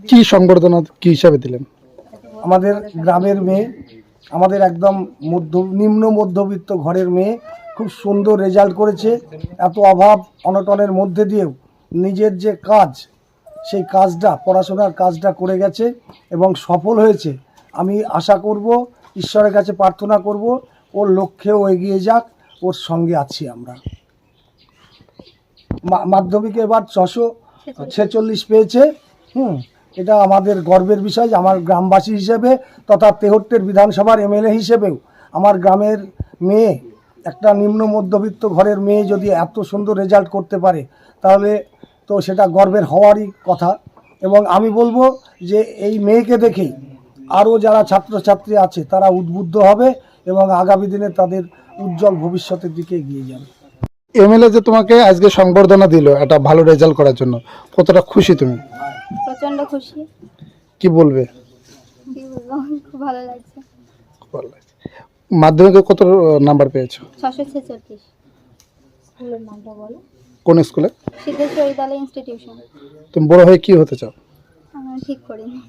কি সংবর্ধনা কি হিসাবে দিলেন? আমাদের গ্রামের মেয়ে, আমাদের একদম নিম্ন মধ্যবিত্ত ঘরের মেয়ে, খুব সুন্দর রেজাল্ট করেছে। এত অভাব অনটনের মধ্যে দিয়েও নিজের যে কাজ, সেই কাজটা, পড়াশোনার কাজটা করে গেছে এবং সফল হয়েছে। আমি আশা করব, ঈশ্বরের কাছে প্রার্থনা করব, ওর লক্ষ্যেও এগিয়ে যাক, ওর সঙ্গে আছি আমরা। মাধ্যমিকে এবার 646 পেয়েছে। এটা আমাদের গর্বের বিষয়। আমার গ্রামবাসী হিসেবে তথা তেহট্টের বিধানসভার এমএলএ হিসেবেও আমার গ্রামের মেয়ে, একটা নিম্ন মধ্যবিত্ত ঘরের মেয়ে যদি এত সুন্দর রেজাল্ট করতে পারে, তাহলে তো সেটা গর্বের হওয়ারই কথা। এবং আমি বলবো যে এই মেয়েকে দেখেই আরও যারা ছাত্রছাত্রী আছে তারা উদ্বুদ্ধ হবে এবং আগামী দিনে তাদের উজ্জ্বল ভবিষ্যতের দিকে এগিয়ে যাবে। এমএলএ যে তোমাকে আজকে সংবর্ধনা দিল একটা ভালো রেজাল্ট করার জন্য, কতটা খুশি তুমি? প্রচন্ড খুশি। কি বলবে? কি বলবো, খুব ভালো লাগছে। ভালো লাগছে। মাধ্যমিকে কত নাম্বার পেয়েছো? 646। স্কুলের নামটা বলো। কোন স্কুলে? সিদ্ধেশ্বরী ইনস্টিটিউশন। তুমি বড় হয়ে কি হতে চাও? ঠিক করিনি।